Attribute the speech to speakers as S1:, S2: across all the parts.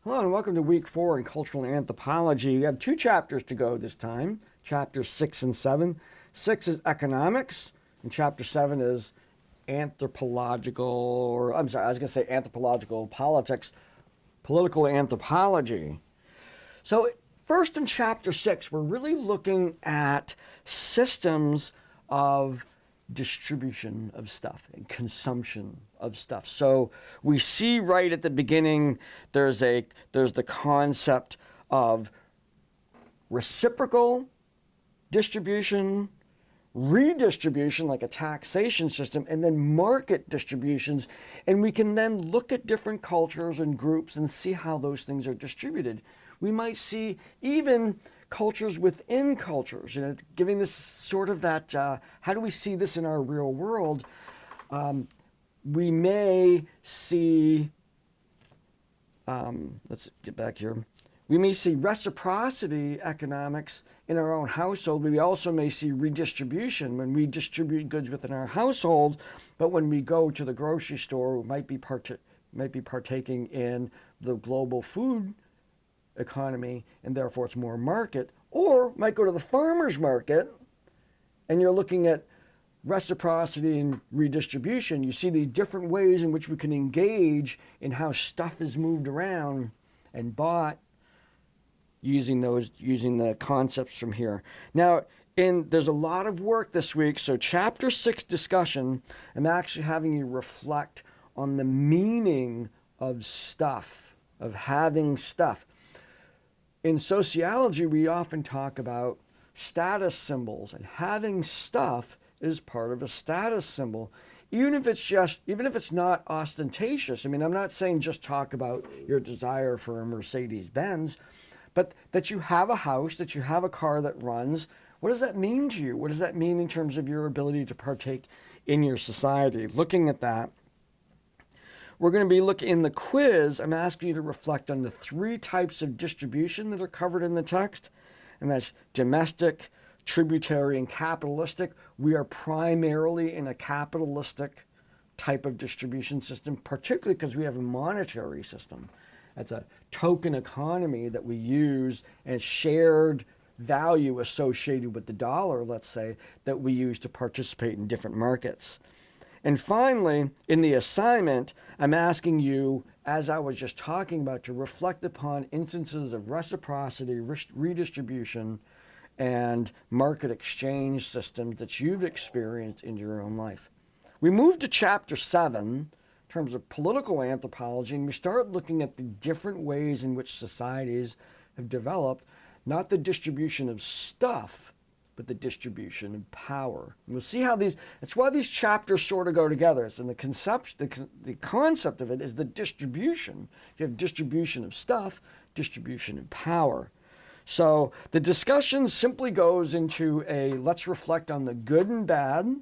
S1: Hello and welcome to week 4 in cultural anthropology. We have 2 chapters to go this time, chapters 6 and 7. 6 is economics, and chapter 7 is anthropological politics, political anthropology. So first in chapter 6, we're really looking at systems of distribution of stuff and consumption of stuff. So we see right at the beginning there's the concept of reciprocal distribution, redistribution like a taxation system, and then market distributions. And we can then look at different cultures and groups and see how those things are distributed. We might see even cultures within cultures, giving this sort of that, how do we see this in our real world? We may see, let's get back here. We may see reciprocity economics in our own household. We also may see redistribution when we distribute goods within our household, but when we go to the grocery store, we might be partaking in the global food economy, and therefore it's more market, or might go to the farmer's market and you're looking at reciprocity and redistribution. You see these different ways in which we can engage in how stuff is moved around and bought using the concepts from here. Now, there's a lot of work this week, so chapter 6 discussion, I'm actually having you reflect on the meaning of stuff, of having stuff. In sociology, we often talk about status symbols, and having stuff is part of a status symbol, even if it's not ostentatious. I mean, I'm not saying just talk about your desire for a Mercedes-Benz, but that you have a house, that you have a car that runs. What does that mean to you? What does that mean in terms of your ability to partake in your society? Looking at that, we're going to be looking in the quiz. I'm asking you to reflect on the 3 types of distribution that are covered in the text, and that's domestic, tributary, and capitalistic. We are primarily in a capitalistic type of distribution system, particularly because we have a monetary system. That's a token economy that we use, and shared value associated with the dollar, let's say, that we use to participate in different markets. And finally, in the assignment, I'm asking you, as I was just talking about, to reflect upon instances of reciprocity, redistribution, and market exchange systems that you've experienced in your own life. We move to chapter 7 in terms of political anthropology, and we start looking at the different ways in which societies have developed, not the distribution of stuff, but the distribution of power. And we'll see how that's why these chapters sort of go together. So the concept of it is the distribution. You have distribution of stuff, distribution of power. So the discussion simply goes into let's reflect on the good and bad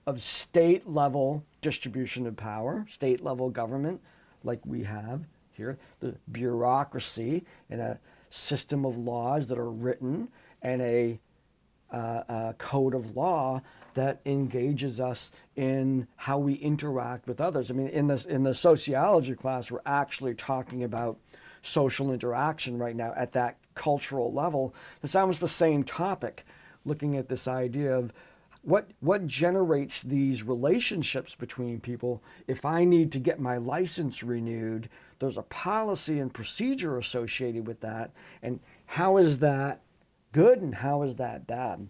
S1: of state-level distribution of power, state-level government like we have here, the bureaucracy and a system of laws that are written, and a code of law that engages us in how we interact with others. I mean, in the sociology class, we're actually talking about social interaction right now at that cultural level. It's almost the same topic, looking at this idea of what generates these relationships between people. If I need to get my license renewed, there's a policy and procedure associated with that, and how is that good and how is that bad?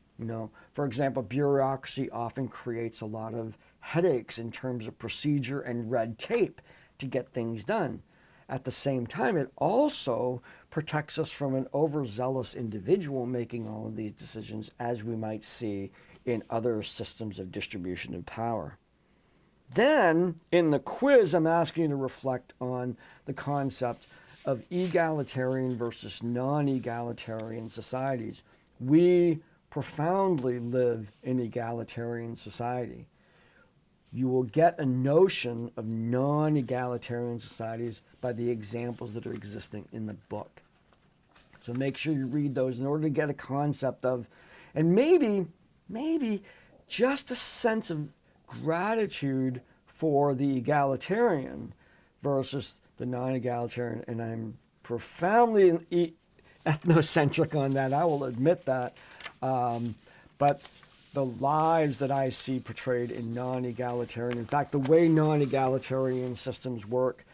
S1: For example, bureaucracy often creates a lot of headaches in terms of procedure and red tape to get things done. At the same time, it also protects us from an overzealous individual making all of these decisions, as we might see in other systems of distribution of power. Then, in the quiz, I'm asking you to reflect on the concept of egalitarian versus non-egalitarian societies. We profoundly live in egalitarian society. You will get a notion of non-egalitarian societies by the examples that are existing in the book. So make sure you read those in order to get a concept of, and maybe just a sense of gratitude for the egalitarian versus the non-egalitarian, and I'm profoundly ethnocentric on that. I will admit that. But the lives that I see portrayed in non-egalitarian, in fact, the way non-egalitarian systems work,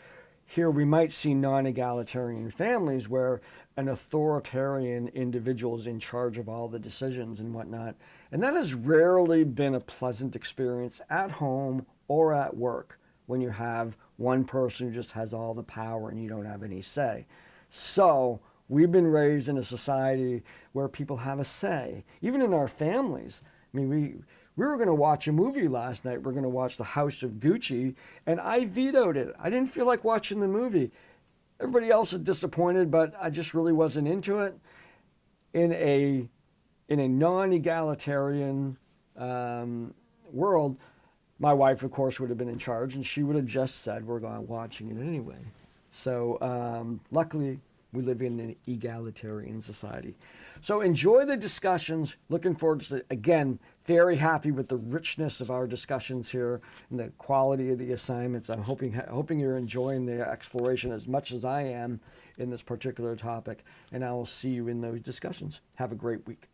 S1: here we might see non-egalitarian families where an authoritarian individual is in charge of all the decisions and whatnot. And that has rarely been a pleasant experience at home or at work when you have one person who just has all the power and you don't have any say. So we've been raised in a society where people have a say, even in our families. I mean, we were going to watch a movie last night. We're going to watch The House of Gucci, and I vetoed it. I didn't feel like watching the movie. Everybody else is disappointed, but I just really wasn't into it. In a non-egalitarian world, my wife, of course, would have been in charge, and she would have just said, we're going watching it anyway. So luckily, we live in an egalitarian society. So enjoy the discussions. Looking forward to, again, very happy with the richness of our discussions here and the quality of the assignments. I'm hoping you're enjoying the exploration as much as I am in this particular topic. And I will see you in those discussions. Have a great week.